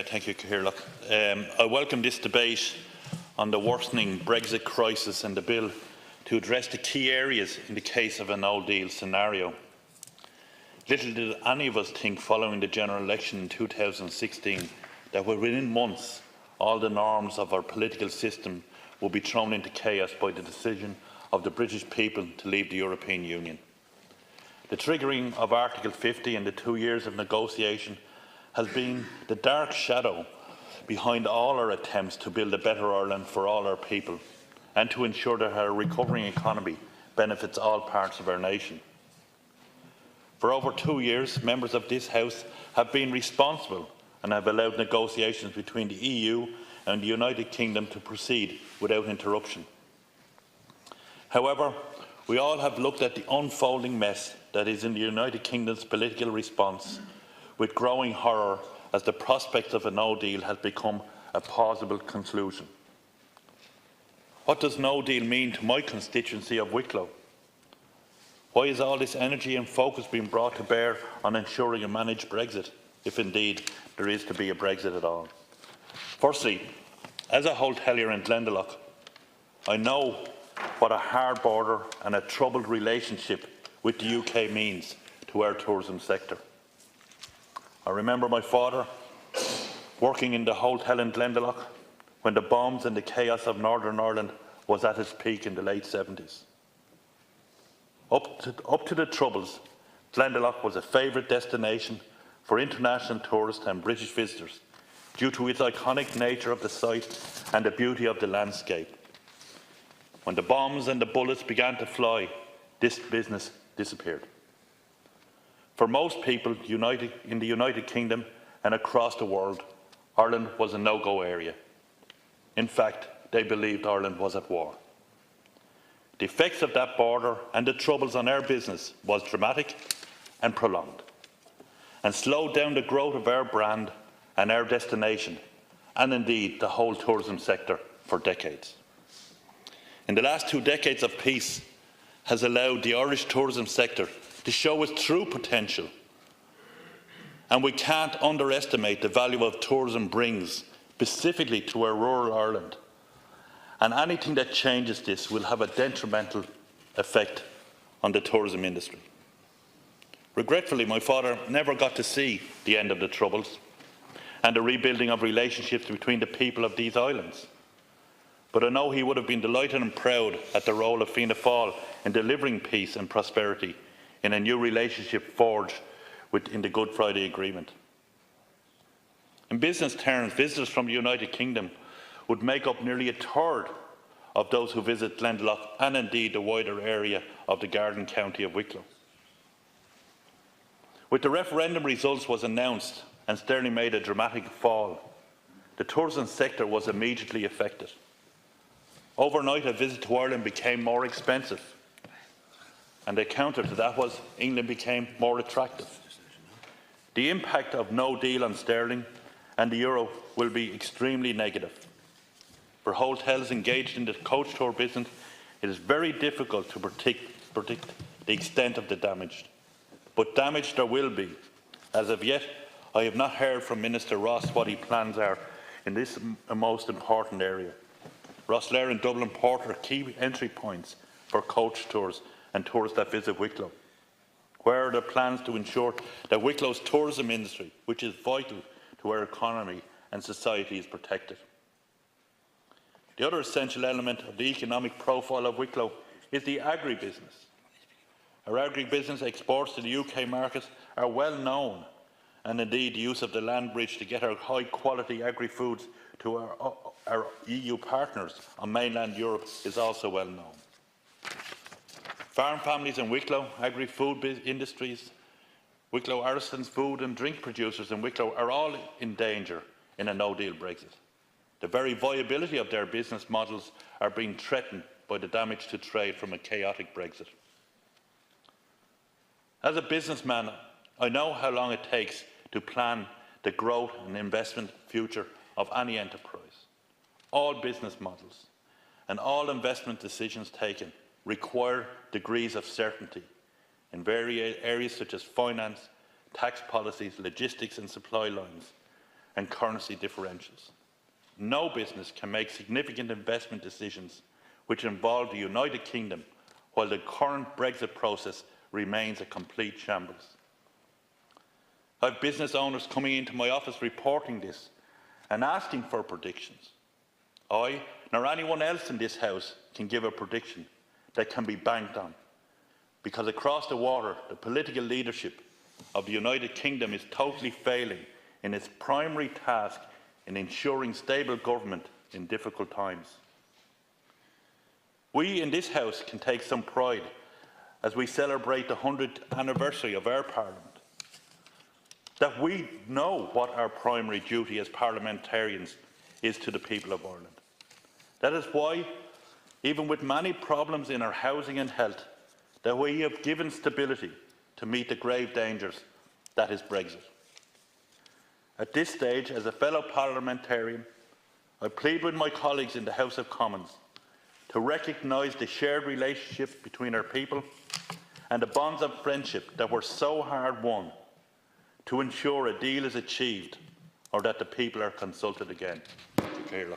Thank you, Ciarán. I welcome this debate on the worsening Brexit crisis and the bill to address the key areas in the case of a no-deal scenario. Little did any of us think following the general election in 2016 that within months all the norms of our political system would be thrown into chaos by the decision of the British people to leave the European Union. The triggering of Article 50 and the 2 years of negotiation has been the dark shadow behind all our attempts to build a better Ireland for all our people and to ensure that our recovering economy benefits all parts of our nation. For over 2 years, members of this House have been responsible and have allowed negotiations between the EU and the United Kingdom to proceed without interruption. However, we all have looked at the unfolding mess that is in the United Kingdom's political response with growing horror as the prospect of a no deal has become a plausible conclusion. What does no deal mean to my constituency of Wicklow? Why is all this energy and focus being brought to bear on ensuring a managed Brexit, if indeed there is to be a Brexit at all? Firstly, as a hotelier in Glendalough, I know what a hard border and a troubled relationship with the UK means to our tourism sector. I remember my father working in the hotel in Glendalough when the bombs and the chaos of Northern Ireland was at its peak in the late 70s. Up to the Troubles, Glendalough was a favourite destination for international tourists and British visitors due to its iconic nature of the site and the beauty of the landscape. When the bombs and the bullets began to fly, this business disappeared. For most people in the United Kingdom and across the world, Ireland was a no-go area. In fact, they believed Ireland was at war. The effects of that border and the troubles on our business was dramatic and prolonged, and slowed down the growth of our brand and our destination, and indeed the whole tourism sector for decades. In the last 2 decades of peace has allowed the Irish tourism sector to show its true potential, and we can't underestimate the value of tourism brings, specifically to our rural Ireland, and anything that changes this will have a detrimental effect on the tourism industry. Regretfully, my father never got to see the end of the Troubles and the rebuilding of relationships between the people of these islands. But I know he would have been delighted and proud at the role of Fianna Fáil in delivering peace and prosperity in a new relationship forged in the Good Friday Agreement. In business terms, visitors from the United Kingdom would make up nearly a third of those who visit Glendalough and indeed the wider area of the Garden County of Wicklow. With the referendum results was announced and sterling made a dramatic fall, the tourism sector was immediately affected. Overnight, a visit to Ireland became more expensive, and the counter to that was England became more attractive. The impact of no deal on sterling and the euro will be extremely negative. For hotels engaged in the coach tour business, it is very difficult to predict the extent of the damage. But damage there will be. As of yet, I have not heard from Minister Ross what his plans are in this most important area. Rosslare and Dublin Port are key entry points for coach tours and tourists that visit Wicklow. Where are the plans to ensure that Wicklow's tourism industry, which is vital to our economy and society, is protected? The other essential element of the economic profile of Wicklow is the agribusiness. Our agribusiness exports to the UK market are well known, and indeed the use of the land bridge to get our high-quality agri-foods to our EU partners on mainland Europe is also well known. Farm families in Wicklow, agri-food industries, Wicklow artisans, food and drink producers in Wicklow are all in danger in a no-deal Brexit. The very viability of their business models are being threatened by the damage to trade from a chaotic Brexit. As a businessman, I know how long it takes to plan the growth and investment future of any enterprise. All business models and all investment decisions taken require degrees of certainty in various areas such as finance, tax policies, logistics and supply lines. and currency differentials. No business can make significant investment decisions which involve the United Kingdom while the current Brexit process remains a complete shambles. I have business owners coming into my office reporting this and asking for predictions. I, nor anyone else in this House, can give a prediction that can be banked on, because across the water, the political leadership of the United Kingdom is totally failing in its primary task in ensuring stable government in difficult times. We in this House can take some pride as we celebrate the 100th anniversary of our Parliament, that we know what our primary duty as parliamentarians is to the people of Ireland. That is why, even with many problems in our housing and health, that we have given stability to meet the grave dangers that is Brexit. At this stage, as a fellow parliamentarian, I plead with my colleagues in the House of Commons to recognise the shared relationship between our people and the bonds of friendship that were so hard won, to ensure a deal is achieved or that the people are consulted again. Thank you, Chair.